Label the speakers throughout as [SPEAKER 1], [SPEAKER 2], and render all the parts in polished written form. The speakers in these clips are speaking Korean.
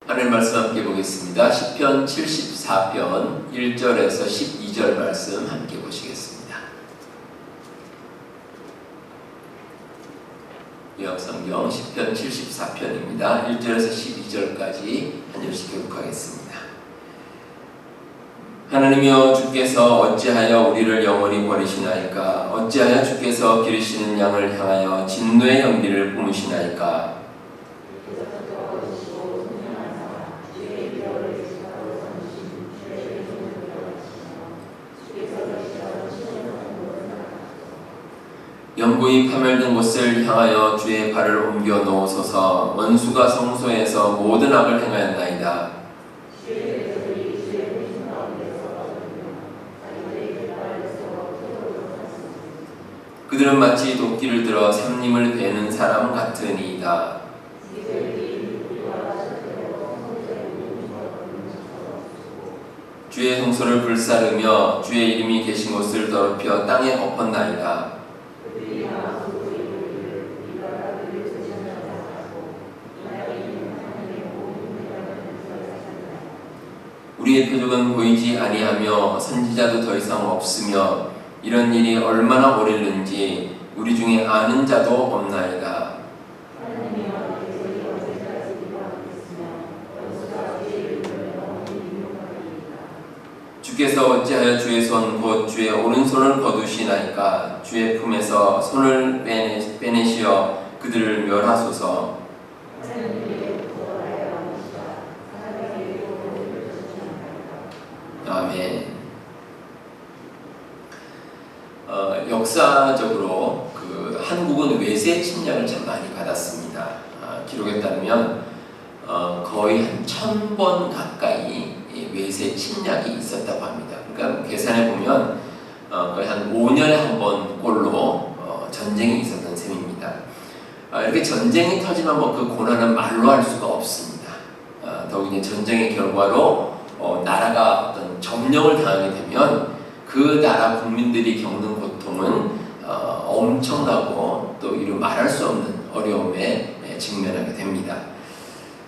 [SPEAKER 1] 하나님 말씀 함께 보겠습니다. 시편 74편 1절에서 12절 말씀 함께 보시겠습니다. 구약성경 시편 74편입니다. 1절에서 12절까지 한 절씩 교독하겠습니다. 하나님이여, 주께서 어찌하여 우리를 영원히 버리시나이까? 어찌하여 주께서 기르시는 양을 향하여 진노의 연기를 뿜으시나이까? 연구이 파멸된 곳을 향하여 주의 발을 옮겨 놓으소서. 원수가 성소에서 모든 악을 행하였나이다. 그들은 마치 도끼를 들어 샘님을 베는 사람 같으니이다. 주의 성소를 불사르며 주의 이름이 계신 곳을 더럽혀 땅에 엎었나이다. 우리의 표적은 보이지 아니하며 선지자도 더 이상 없으며 이런 일이 얼마나 오래는지 우리 중에 아는 자도 없나이다. 주께서 어찌하여 주의 손 곧 주의 오른손을 거두시나이까? 주의 품에서 손을 빼내시어 그들을 멸하소서. 아멘. 역사적으로 한국은 외세 침략을 참 많이 받았습니다. 기록에 따르면 거의 한 1000번 가까이 외세 침략이 있었다고 합니다. 그러니까 계산해 보면 거의 한 5년에 한 번 꼴로 전쟁이 있었던 셈입니다. 이렇게 전쟁이 터지면 그 고난은 말로 할 수가 없습니다. 더욱이 전쟁의 결과로 나라가 어떤 점령을 당하게 되면 그 나라 국민들이 겪는 고통은 엄청나고 또 이루 말할 수 없는 어려움에 직면하게 됩니다.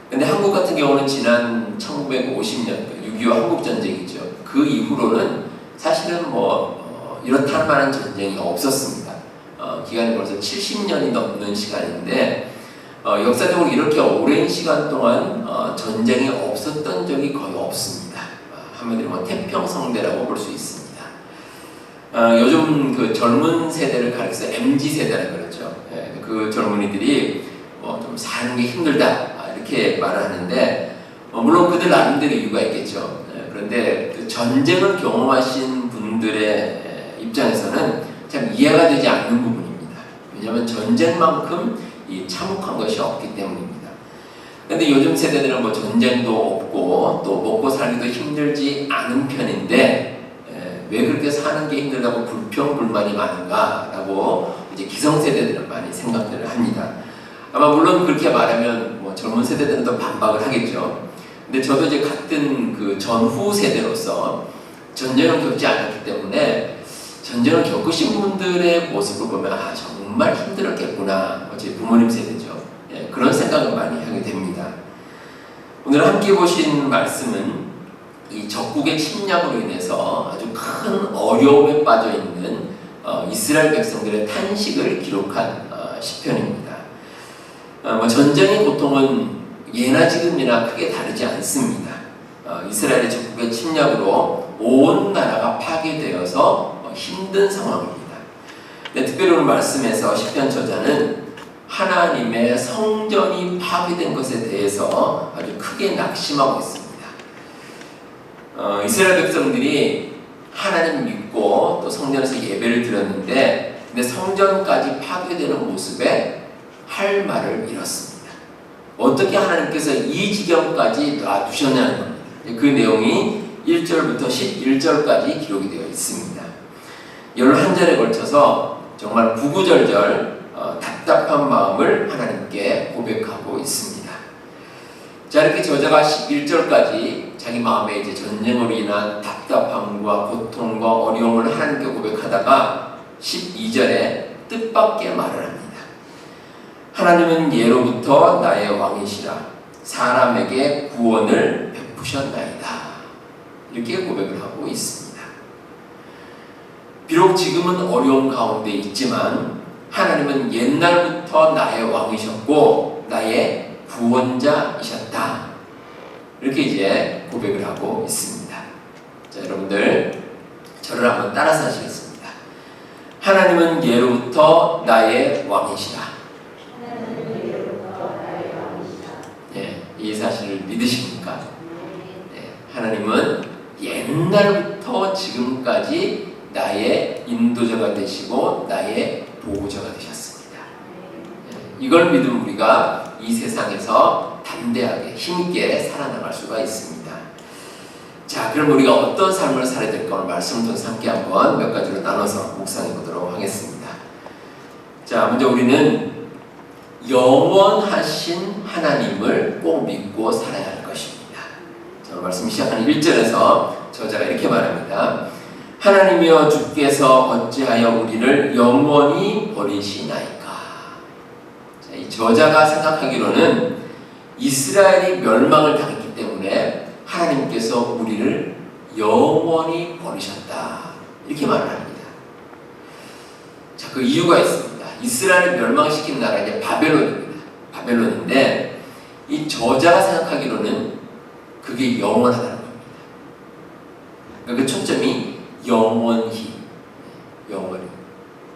[SPEAKER 1] 근데 한국 같은 경우는 지난 1950년 6.25 한국전쟁이죠. 그 이후로는 사실은 이렇다 할 만한 전쟁이 없었습니다. 기간이 벌써 70년이 넘는 시간인데 역사적으로 이렇게 오랜 시간 동안 전쟁이 없었던 적이 거의 없습니다. 한마디로 태평성대라고 볼 수 있습니다. 요즘 젊은 세대를 가리켜서 MZ세대라고 그러죠. 그 젊은이들이 좀 사는 게 힘들다 이렇게 말을 하는데 물론 그들 나름대로 이유가 있겠죠. 그런데 전쟁을 경험하신 분들의 입장에서는 참 이해가 되지 않는 부분입니다. 왜냐하면 전쟁만큼 참혹한 것이 없기 때문입니다. 그런데 요즘 세대들은 전쟁도 없고 또 먹고 살기도 힘들지 않은 편인데 왜 그렇게 사는 게 힘들다고 불평불만이 많은가라고 이제 기성세대들은 많이 생각들을 합니다. 아마 물론 그렇게 말하면 젊은 세대들은 더 반박을 하겠죠. 근데 저도 이제 같은 전후 세대로서 전쟁을 겪지 않았기 때문에 전쟁을 겪으신 분들의 모습을 보면 정말 힘들었겠구나. 제 부모님 세대죠. 그런 생각을 많이 하게 됩니다. 오늘 함께 보신 말씀은 이 적국의 침략으로 인해서 아주 큰 어려움에 빠져 있는 이스라엘 백성들의 탄식을 기록한 시편입니다. 전쟁의 고통은 예나 지금이나 크게 다르지 않습니다. 이스라엘의 적국의 침략으로 온 나라가 파괴되어서 힘든 상황입니다. 특별히 오늘 말씀에서 시편 저자는 하나님의 성전이 파괴된 것에 대해서 아주 크게 낙심하고 있습니다. 이스라엘 백성들이 하나님 믿고 또 성전에서 예배를 드렸는데 근데 성전까지 파괴되는 모습에 할 말을 잃었습니다. 어떻게 하나님께서 이 지경까지 놔두셨냐는 겁니다. 그 내용이 1절부터 11절까지 기록이 되어 있습니다. 11절에 걸쳐서 정말 구구절절 답답한 마음을 하나님께 고백하고 있습니다. 자, 이렇게 저자가 11절까지 자기 마음에 이제 전쟁으로 인한 답답함과 고통과 어려움을 하나님께 고백하다가 12절에 뜻밖의 말을 합니다. 하나님은 예로부터 나의 왕이시라. 사람에게 구원을 베푸셨나이다. 이렇게 고백을 하고 있습니다. 비록 지금은 어려운 가운데 있지만 하나님은 옛날부터 나의 왕이셨고 나의 구원자이셨다. 이렇게 이제 고백을 하고 있습니다. 자, 여러분들 저를 한번 따라서 하시겠습니다. 하나님은 예로부터 나의 왕이시다. 네, 이 사실을 믿으십니까? 네, 하나님은 옛날부터 지금까지 나의 인도자가 되시고 나의 보호자가 되셨습니다. 네, 이걸 믿으면 우리가 이 세상에서 담대하게 힘있게 살아나갈 수가 있습니다. 자, 그럼 우리가 어떤 삶을 살아야 될까 오늘 말씀을 통해서 함께 한번 몇 가지로 나눠서 묵상해 보도록 하겠습니다. 자, 먼저 우리는 영원하신 하나님을 꼭 믿고 살아야 할 것입니다. 자, 말씀 시작하는 1절에서 저자가 이렇게 말합니다. 하나님이여 주께서 어찌하여 우리를 영원히 버리시나이까. 자, 이 저자가 생각하기로는 이스라엘이 멸망을 당했기 때문에 하나님께서 우리를 영원히 버리셨다. 이렇게 말을 합니다. 자, 그 이유가 있습니다. 이스라엘을 멸망시킨 나라가 이제 바벨론입니다. 바벨론인데 이 저자가 생각하기로는 그게 영원하다는 겁니다. 그러니까 그 초점이 영원히.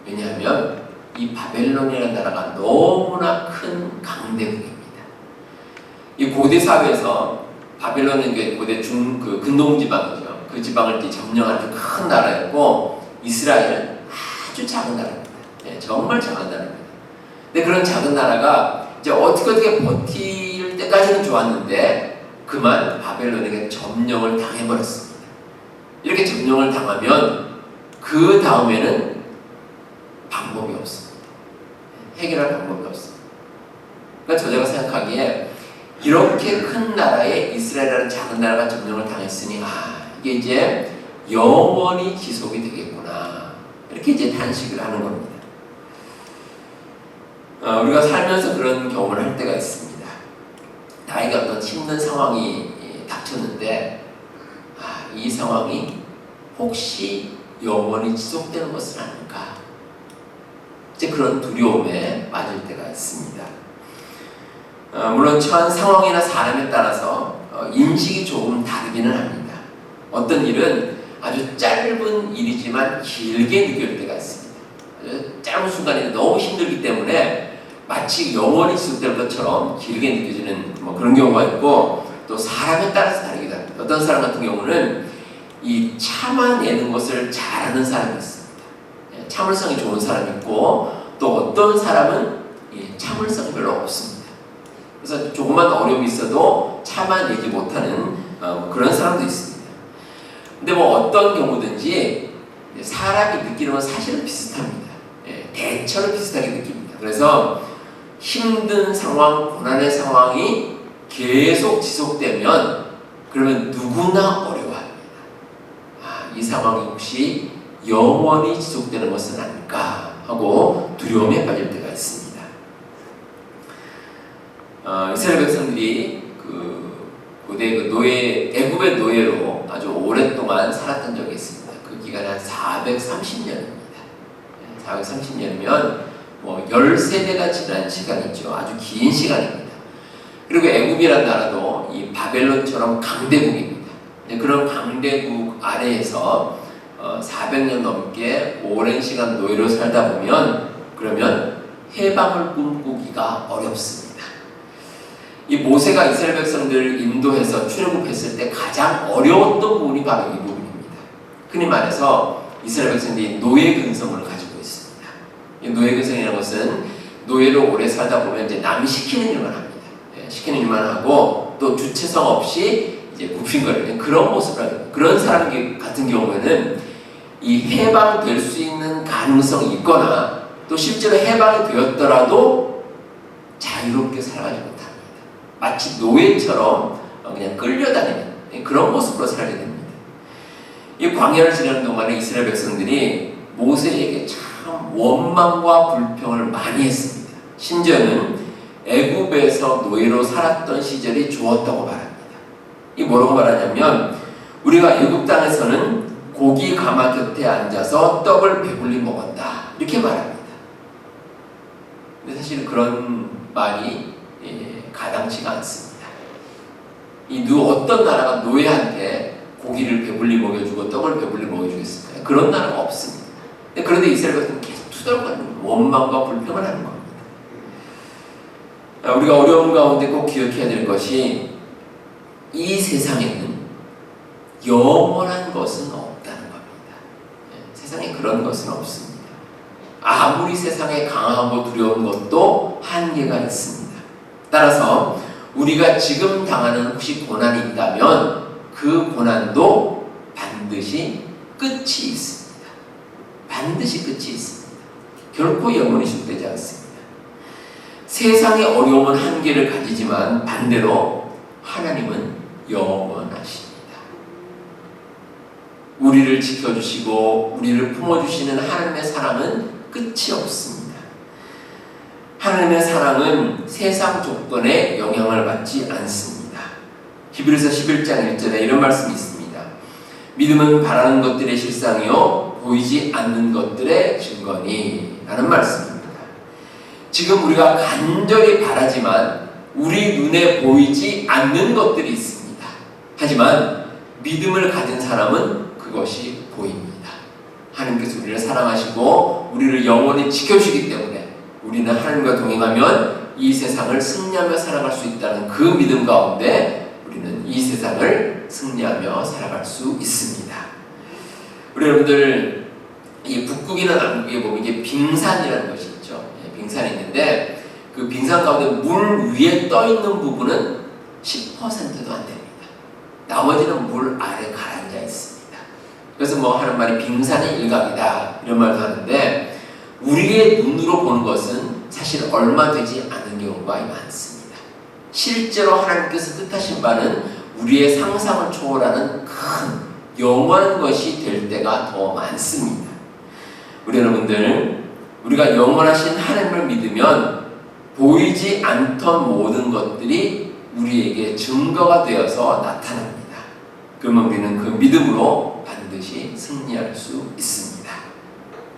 [SPEAKER 1] 왜냐하면 이 바벨론이라는 나라가 너무나 큰 강대국입니다. 이 고대 사회에서 바벨론은 고대 근동 지방이죠. 그 지방을 점령하는 큰 나라였고 이스라엘은 아주 작은 나라입니다. 네, 정말 작은 나라입니다. 근데 그런 작은 나라가 이제 어떻게 버틸 때까지는 좋았는데 그만 바벨론에게 점령을 당해버렸습니다. 이렇게 점령을 당하면 그 다음에는 방법이 없습니다. 해결할 방법이 없습니다. 그러니까 저자가 생각하기에 이렇게 큰 나라에 이스라엘이라는 작은 나라가 점령을 당했으니 이게 이제 영원히 지속이 되겠구나. 이렇게 이제 단식을 하는 겁니다. 우리가 살면서 그런 경험을 할 때가 있습니다. 나에게 어떤 힘든 상황이 닥쳤는데 이 상황이 혹시 영원히 지속되는 것은 아닐까? 이제 그런 두려움에 빠질 때가 있습니다. 물론 처한 상황이나 사람에 따라서 인식이 조금 다르기는 합니다. 어떤 일은 아주 짧은 일이지만 길게 느껴질 때가 있습니다. 짧은 순간이 너무 힘들기 때문에 마치 영원히 지속될 것처럼 길게 느껴지는 그런 경우가 있고, 또 사람에 따라서 다르기도 합니다. 어떤 사람 같은 경우는 이 참아내는 것을 잘하는 사람이 있습니다. 참을성이 좋은 사람이 있고, 또 어떤 사람은 참을성이 별로 없습니다. 그래서 조그만 어려움이 있어도 참아내지 못하는 그런 사람도 있습니다. 근데 어떤 경우든지 사람이 느끼는 건 사실은 비슷합니다. 대처를 비슷하게 느낍니다. 그래서 힘든 상황, 고난의 상황이 계속 지속되면 그러면 누구나 어려워합니다. 이 상황이 혹시 영원히 지속되는 것은 아닐까 하고 두려움에 빠질 때가 있습니다. 이스라엘 백성들이 고대 애굽의 노예로 아주 오랫동안 살았던 적이 있습니다. 그 기간이 한 430년입니다. 430년이면 13대가 지난 시간이죠. 아주 긴 시간입니다. 그리고 애굽이라는 나라도 이 바벨론처럼 강대국입니다. 그런 강대국 아래에서 400년 넘게 오랜 시간 노예로 살다 보면 그러면 해방을 꿈꾸기가 어렵습니다. 이 모세가 이스라엘 백성들을 인도해서 출애굽했을 때 가장 어려웠던 부분이 바로 이 부분입니다. 흔히 말해서 이스라엘 백성들이 노예 근성을 가지고 있습니다. 이 노예 근성이라는 것은 노예로 오래 살다 보면 이제 남이 시키는 일만 합니다. 시키는 일만 하고 또 주체성 없이 이제 굽힌거리는 그런 모습을 합니다. 그런 사람 같은 경우에는 이 해방될 수 있는 가능성이 있거나 또 실제로 해방이 되었더라도 자유롭게 살아가지 못합니다. 마치 노예처럼 그냥 끌려다니는 그런 모습으로 살게 됩니다. 이 광야를 지나는 동안에 이스라엘 백성들이 모세에게 참 원망과 불평을 많이 했습니다. 심지어는 애굽에서 노예로 살았던 시절이 좋았다고 말합니다. 이 뭐라고 말하냐면 우리가 애굽 땅에서는 고기 가마 곁에 앉아서 떡을 배불리 먹었다 이렇게 말합니다. 근데 사실 그런 말이 가당치가 않습니다. 어떤 나라가 노예한테 고기를 배불리 먹여주고 떡을 배불리 먹여주겠습니까? 그런 나라가 없습니다. 그런데 이스라엘 같은 계속 투덜거리는 원망과 불평을 하는 겁니다. 우리가 어려운 가운데 꼭 기억해야 될 것이 이 세상에는 영원한 것은 없다는 겁니다. 세상에 그런 것은 없습니다. 아무리 세상에 강하고 두려운 것도 한계가 있습니다. 따라서 우리가 지금 당하는 혹시 고난이 있다면 그 고난도 반드시 끝이 있습니다. 반드시 끝이 있습니다. 결코 영원히 실되지 않습니다. 세상의 어려움은 한계를 가지지만 반대로 하나님은 영원하십니다. 우리를 지켜주시고 우리를 품어주시는 하나님의 사랑은 끝이 없습니다. 하나님의 사랑은 세상 조건에 영향을 받지 않습니다. 히브리서 11장 1절에 이런 말씀이 있습니다. 믿음은 바라는 것들의 실상이요 보이지 않는 것들의 증거니 라는 말씀입니다. 지금 우리가 간절히 바라지만 우리 눈에 보이지 않는 것들이 있습니다. 하지만 믿음을 가진 사람은 그것이 보입니다. 하나님께서 우리를 사랑하시고 우리를 영원히 지켜주시기 때문에 우리는 하나님과 동행하면 이 세상을 승리하며 살아갈 수 있다는 그 믿음 가운데 우리는 이 세상을 승리하며 살아갈 수 있습니다. 우리 여러분들 이 북극이나 남극에 보면 이게 빙산이라는 것이 있죠. 빙산이 있는데 그 빙산 가운데 물 위에 떠 있는 부분은 10%도 안 됩니다. 나머지는 물 아래 가라앉아 있습니다. 그래서 뭐 하는 말이 빙산의 일각이다 이런 말도 하는데 우리의 눈으로 보는 것은 사실 얼마 되지 않은 경우가 많습니다. 실제로 하나님께서 뜻하신 바는 우리의 상상을 초월하는 큰 영원한 것이 될 때가 더 많습니다. 우리 여러분들 우리가 영원하신 하나님을 믿으면 보이지 않던 모든 것들이 우리에게 증거가 되어서 나타납니다. 그러면 우리는 그 믿음으로 반드시 승리할 수 있습니다.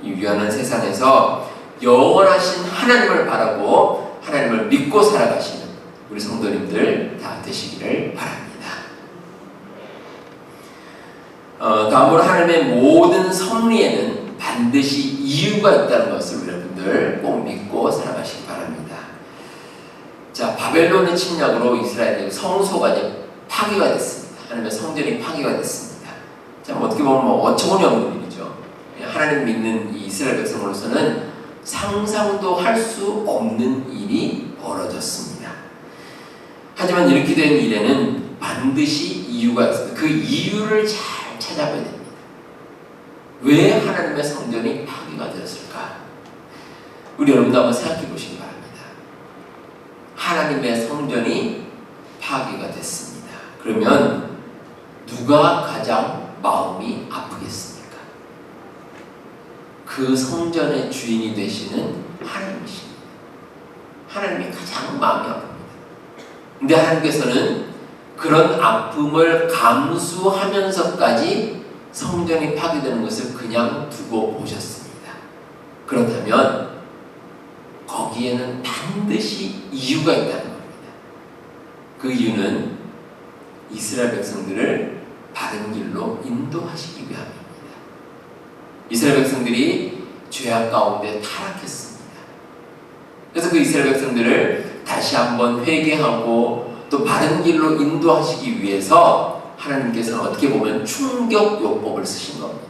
[SPEAKER 1] 이 유한한 세상에서 영원하신 하나님을 바라고 하나님을 믿고 살아가시는 우리 성도님들 다 되시기를 바랍니다. 다음으로 하나님의 모든 섭리에는 반드시 이유가 있다는 것을 여러분들 꼭 믿고 살아가시기 바랍니다. 자, 바벨론의 침략으로 이스라엘의 성소가 이제 파괴가 됐습니다. 하나님의 성전이 파괴가 됐습니다. 자, 어떻게 보면 어처구니없는 일이죠. 하나님 믿는 이 이스라엘 백성으로서는 상상도 할 수 없는 일이 벌어졌습니다. 하지만 이렇게 된 일에는 반드시 이유가 있습니다. 그 이유를 잘 찾아봐야 됩니다. 왜 하나님의 성전이 파괴가 되었을까? 우리 여러분도 한번 생각해 보시기 바랍니다. 하나님의 성전이 파괴가 됐습니다. 그러면 누가 가장 마음이 아프겠습니까? 그 성전의 주인이 되시는 하나님이십니다. 하나님이 가장 마음이 아픕니다. 근데 하나님께서는 그런 아픔을 감수하면서까지 성전이 파괴되는 것을 그냥 두고 보셨습니다. 그렇다면 거기에는 반드시 이유가 있다는 겁니다. 그 이유는 이스라엘 백성들을 바른 길로 인도하시기 위함입니다. 이스라엘 백성들이 죄악 가운데 타락했습니다. 그래서 그 이스라엘 백성들을 다시 한번 회개하고 또 바른 길로 인도하시기 위해서 하나님께서는 어떻게 보면 충격요법을 쓰신 겁니다.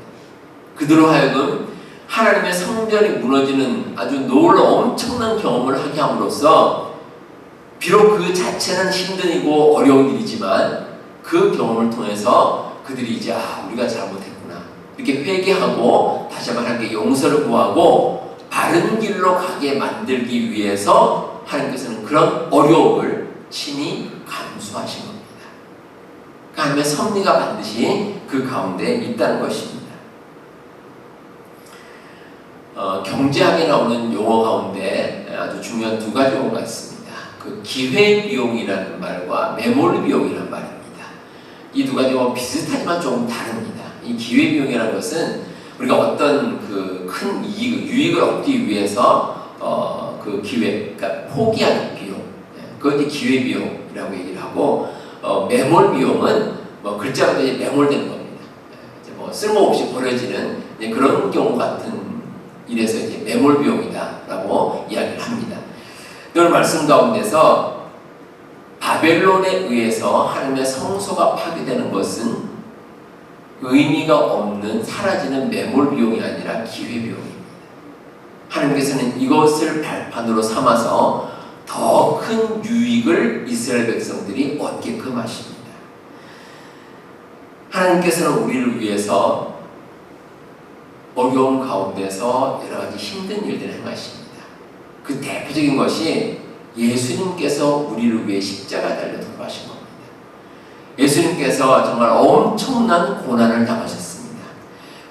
[SPEAKER 1] 그들로 하여금 하나님의 성전이 무너지는 아주 엄청난 경험을 하게 함으로써 비록 그 자체는 힘든 일이고 어려운 일이지만 그 경험을 통해서 그들이 이제 우리가 잘못했구나 이렇게 회개하고 다시 한번 하나님께 용서를 구하고 바른 길로 가게 만들기 위해서 하나님께서는 그런 어려움을 친히 감수하신 겁니다. 하나님의 섭리가 반드시 그 가운데 있다는 것입니다. 경제학에 나오는 용어 가운데 아주 중요한 두 가지 용어가 있습니다. 그 기회비용이라는 말과 매몰비용이라는 말입니다. 이 두 가지가 비슷하지만 조금 다릅니다. 이 기회비용이라는 것은 우리가 어떤 그 큰 유익을 얻기 위해서 그 그러니까 포기하는 비용, 그건 이제 기회비용이라고 얘기를 하고, 매몰비용은 뭐 글자가 이제 매몰되는 겁니다. 이제 뭐 쓸모없이 버려지는 그런 경우 같은 이래서 이제 매몰비용이다라고 이야기를 합니다. 오늘 말씀 가운데서 바벨론에 의해서 하나님의 성소가 파괴되는 것은 의미가 없는 사라지는 매몰비용이 아니라 기회비용입니다. 하나님께서는 이것을 발판으로 삼아서 더 큰 유익을 이스라엘 백성들이 얻게끔 하십니다. 하나님께서는 우리를 위해서 어려움 가운데서 여러 가지 힘든 일들을 행하십니다. 그 대표적인 것이 예수님께서 우리를 위해 십자가 달려 돌아가신 겁니다. 예수님께서 정말 엄청난 고난을 당하셨습니다.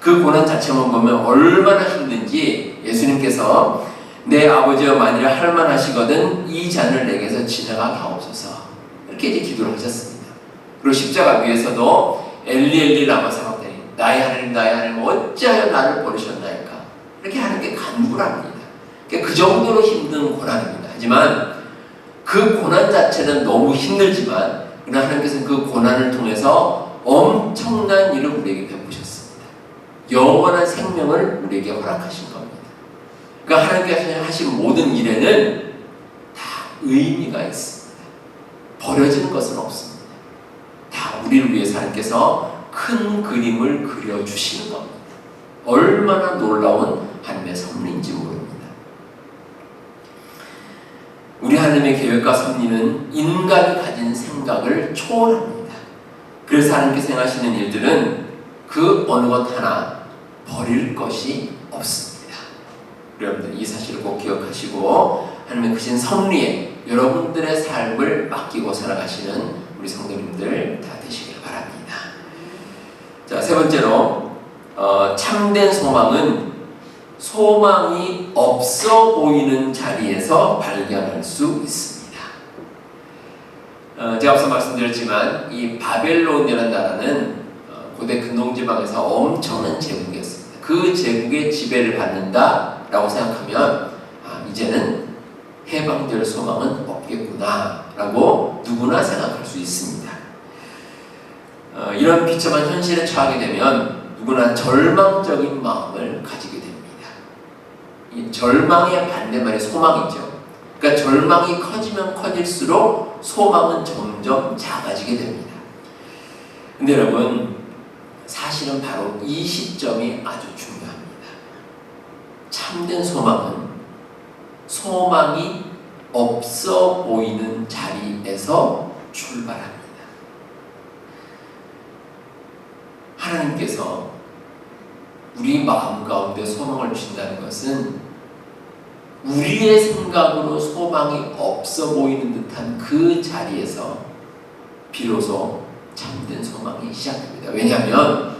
[SPEAKER 1] 그 고난 자체만 보면 얼마나 힘든지 예수님께서 내 아버지여 만일 할만하시거든 이 잔을 내게서 지나가게 하옵소서, 이렇게 이제 기도를 하셨습니다. 그리고 십자가 위에서도 엘리 엘리 라마 사박다니 나의 하나님 나의 하나님 어찌하여 나를 버리셨나이까, 이렇게 하나님께 간구를 합니다. 그 정도로 힘든 고난입니다. 하지만 그 고난 자체는 너무 힘들지만 그러나 하나님께서는 그 고난을 통해서 엄청난 일을 우리에게 베푸셨습니다. 영원한 생명을 우리에게 허락하신 겁니다. 그러니까 하나님께서 하신 모든 일에는 다 의미가 있습니다. 버려지는 것은 없습니다. 다 우리를 위해서 하나님께서 큰 그림을 그려주시는 겁니다. 얼마나 놀라운 하나님의 섭리인지 모릅니다. 우리 하나님의 계획과 섭리는 인간이 가진 생각을 초월합니다. 그래서 하나님께서 행하시는 일들은 그 어느 것 하나 버릴 것이 없습니다. 여러분들 이 사실을 꼭 기억하시고 하나님의 크신 섭리에 여러분들의 삶을 맡기고 살아가시는 우리 성도님들 다 되시길 바랍니다. 자, 세 번째로 참된 소망은 소망이 없어 보이는 자리에서 발견할 수 있습니다. 제가 앞서 말씀드렸지만 이 바벨론이라는 나라는 고대 근동지방에서 엄청난 제국이었습니다. 그 제국의 지배를 받는다라고 생각하면 이제는 해방될 소망은 없겠구나 라고 누구나 생각할 수 있습니다. 이런 비참한 현실에 처하게 되면 누구나 절망적인 마음을 가지게 됩니다. 이 절망의 반대말이 소망이죠. 그러니까 절망이 커지면 커질수록 소망은 점점 작아지게 됩니다. 근데 여러분, 사실은 바로 이 시점이 아주 중요합니다. 참된 소망은 소망이 없어 보이는 자리에서 출발합니다. 하나님께서 우리 마음 가운데 소망을 주신다는 것은 우리의 생각으로 소망이 없어 보이는 듯한 그 자리에서 비로소 참된 소망이 시작됩니다. 왜냐하면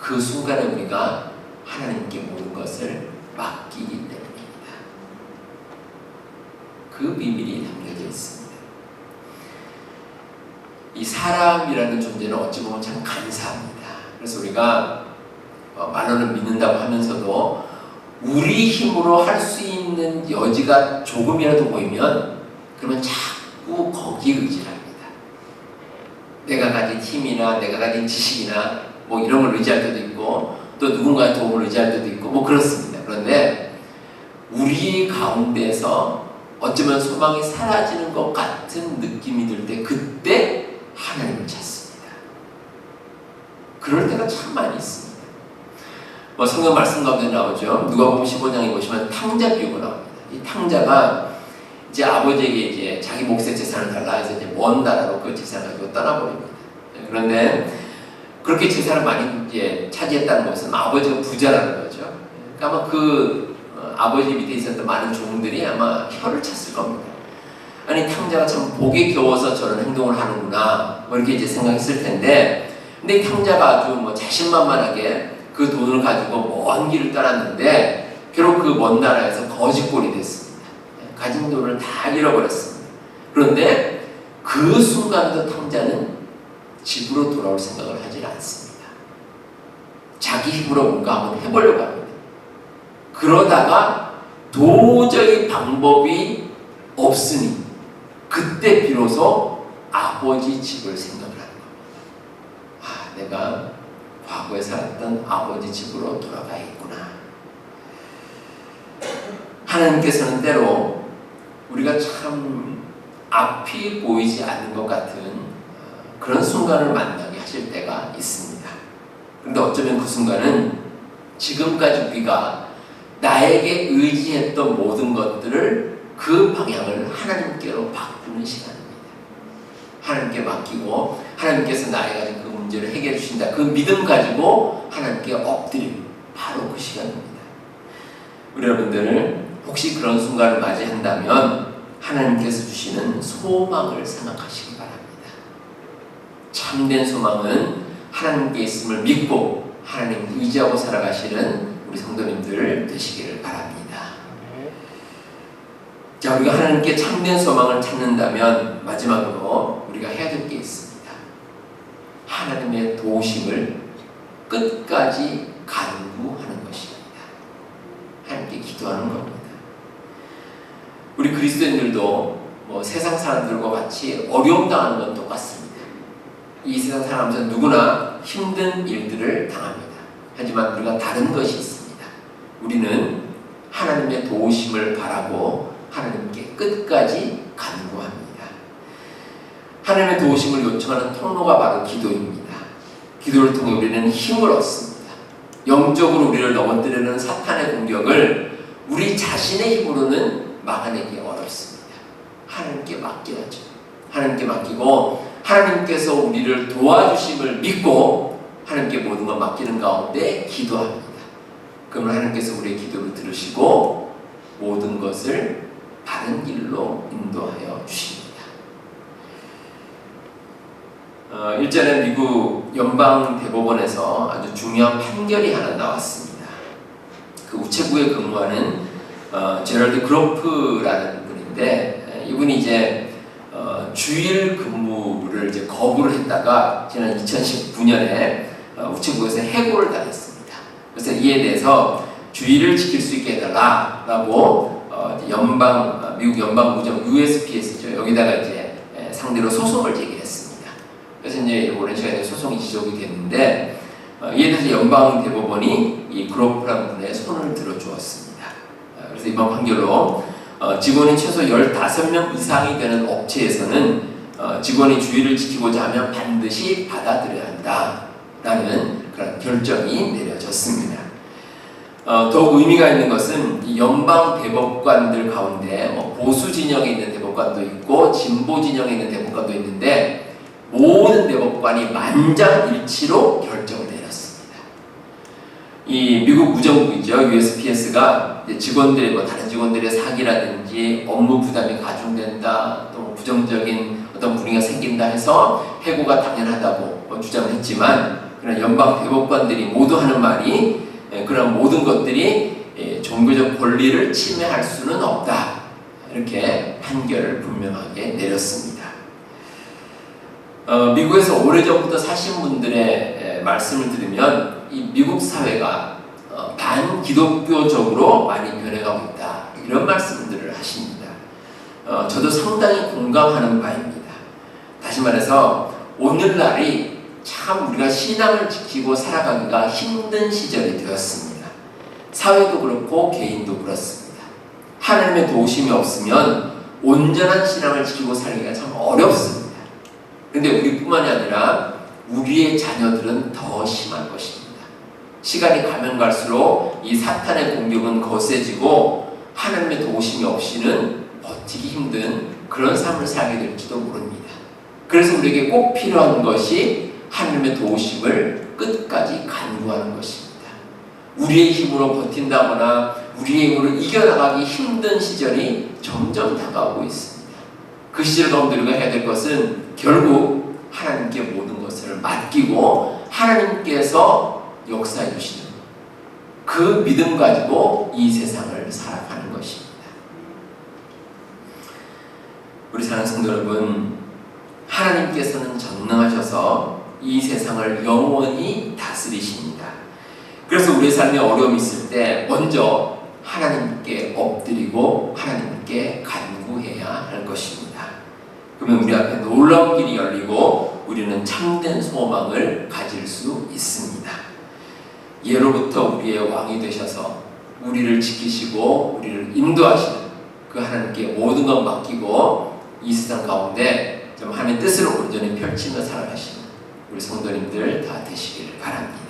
[SPEAKER 1] 그 순간에 우리가 하나님께 모든 것을 맡기기 때문입니다. 그 비밀이 담겨져 있습니다. 이 사람이라는 존재는 어찌 보면 참 간사합니다. 그래서 우리가 말로는 믿는다고 하면서도 우리 힘으로 할 수 있는 여지가 조금이라도 보이면 그러면 자꾸 거기에 의지를 합니다. 내가 가진 힘이나 내가 가진 지식이나 뭐 이런 걸 의지할 때도 있고 또 누군가의 도움을 의지할 때도 있고 뭐 그렇습니다. 그런데 우리 가운데서 어쩌면 소망이 사라지는 것 같은 느낌이 들 때 그때 하나님을 찾습니다. 그럴 때가 참 많이 있습니다. 뭐 성경 말씀 가운데 나오죠. 누가복음 15장에 보시면 탕자 비유가 나옵니다. 이 탕자가 이제 아버지에게 이제 자기 몫의 재산을 달라 해서 이제 먼 나라로 그 재산을 가지고 떠나버립니다. 그런데 그렇게 재산을 많이 이제 차지했다는 것은 아버지가 부자라는 거죠. 그러니까 아마 그 아버지 밑에 있었던 많은 종들이 아마 혀를 찼을 겁니다. 아니 탕자가 참 복에 겨워서 저런 행동을 하는구나 뭐 이렇게 이제 생각했을 텐데, 근데 이 탕자가 아주 뭐 자신만만하게 그 돈을 가지고 먼 길을 떠났는데 결국 그 먼 나라에서 거지꼴이 됐습니다. 가진 돈을 다 잃어버렸습니다. 그런데 그 순간도 탕자는 집으로 돌아올 생각을 하지 않습니다. 자기 힘으로 뭔가 한번 해보려고 합니다. 그러다가 도저히 방법이 없으니 그때 비로소 아버지 집을 생각을 하는 겁니다. 내가 과거에 살았던 아버지 집으로 돌아가야겠구나. 하나님께서는 때로 우리가 참 앞이 보이지 않는 것 같은 그런 순간을 만나게 하실 때가 있습니다. 그런데 어쩌면 그 순간은 지금까지 우리가 나에게 의지했던 모든 것들을 그 방향을 하나님께로 바꾸는 시간입니다. 하나님께 맡기고 하나님께서 나에게 가진 그 문제를 해결해 주신다. 그 믿음 가지고 하나님께 엎드리는 바로 그 시간입니다. 우리 여러분들 혹시 그런 순간을 맞이한다면 하나님께서 주시는 소망을 생각하시기 바랍니다. 참된 소망은 하나님께 있음을 믿고 하나님 의지하고 살아가시는 우리 성도님들 되시기를 바랍니다. 자, 우리가 하나님께 참된 소망을 찾는다면 마지막으로 우리가 해야 될 게 있습니다. 하나님의 도우심을 끝까지 간구하는 것입니다. 하나님께 기도하는 겁니다. 우리 그리스도인들도 세상 사람들과 같이 어려움 당하는 건 똑같습니다. 이 세상 살아가면서 누구나 힘든 일들을 당합니다. 하지만 우리가 다른 것이 있습니다. 우리는 하나님의 도우심을 바라고 하나님께 끝까지 간구합니다. 하나님의 도우심을 요청하는 통로가 바로 기도입니다. 기도를 통해 우리는 힘을 얻습니다. 영적으로 우리를 넘어뜨리는 사탄의 공격을 우리 자신의 힘으로는 막아내기 어렵습니다. 하나님께 맡겨야죠. 하나님께 맡기고 하나님께서 우리를 도와주심을 믿고 하나님께 모든 걸 맡기는 가운데 기도합니다. 그러면 하나님께서 우리의 기도를 들으시고 모든 것을 바른 길로 인도하여 주십니다. 일전에 미국 연방대법원에서 아주 중요한 판결이 하나 나왔습니다. 그 우체국에 근무하는 제럴드 그로프라는 분인데 이분이 이제 주일 근무를 이제 거부를 했다가 지난 2019년에 우체국에서 해고를 당했습니다. 그래서 이에 대해서 주일을 지킬 수 있게 해달라라고 미국 연방무정 USPS죠. 여기다가 이제 상대로 소송을 제기했습니다. 그래서 이제 오랜 시간에 소송이 지속이 됐는데 이에 대해서 연방대법원이 이 그로프라는 분의 손을 들어주었습니다. 그래서 이번 판결로 직원이 최소 15명 이상이 되는 업체에서는 직원이 주의를 지키고자 하면 반드시 받아들여야 한다라는 그런 결정이 내려졌습니다. 더욱 의미가 있는 것은 이 연방 대법관들 가운데 보수 진영에 있는 대법관도 있고 진보 진영에 있는 대법관도 있는데 모든 대법관이 만장일치로 결정을 내렸습니다. 이 미국 무정부이죠. USPS가 직원들의 다른 직원들의 사기라든지 업무 부담이 가중된다, 또 부정적인 어떤 분위기가 생긴다 해서 해고가 당연하다고 주장을 했지만 그런 연방 대법관들이 모두 하는 말이 그런 모든 것들이 종교적 권리를 침해할 수는 없다. 이렇게 판결을 분명하게 내렸습니다. 미국에서 오래전부터 사신 분들의 말씀을 들으면 이 미국 사회가 반기독교적으로 많이 변해가고 있다. 이런 말씀들을 하십니다. 저도 상당히 공감하는 바입니다. 다시 말해서 오늘날이 참 우리가 신앙을 지키고 살아가기가 힘든 시절이 되었습니다. 사회도 그렇고 개인도 그렇습니다. 하나님의 도우심이 없으면 온전한 신앙을 지키고 살기가 참 어렵습니다. 그런데 우리뿐만이 아니라 우리의 자녀들은 더 심할 것입니다. 시간이 가면 갈수록 이 사탄의 공격은 거세지고 하나님의 도우심이 없이는 버티기 힘든 그런 삶을 살게 될지도 모릅니다. 그래서 우리에게 꼭 필요한 것이 하나님의 도우심을 끝까지 간구하는 것입니다. 우리의 힘으로 버틴다거나 우리의 힘으로 이겨나가기 힘든 시절이 점점 다가오고 있습니다. 그 시절 가운데 우리가 해야 될 것은 결국 하나님께 모든 것을 맡기고 하나님께서 역사해 주시는 그 믿음 가지고 이 세상을 살아가는 것입니다. 우리 사랑하는 성도 여러분, 하나님께서는 전능하셔서 이 세상을 영원히 다스리십니다. 그래서 우리의 삶에 어려움이 있을 때 먼저 하나님께 엎드리고 하나님께 간구해야 할 것입니다. 그러면 우리 앞에 놀라운 길이 열리고 우리는 참된 소망을 가질 수 있습니다. 예로부터 우리의 왕이 되셔서 우리를 지키시고 우리를 인도하시는 그 하나님께 모든 것 맡기고 이 세상 가운데 좀 하나님의 뜻을 온전히 펼치며 살아가시는 우리 성도님들 다 되시길 바랍니다.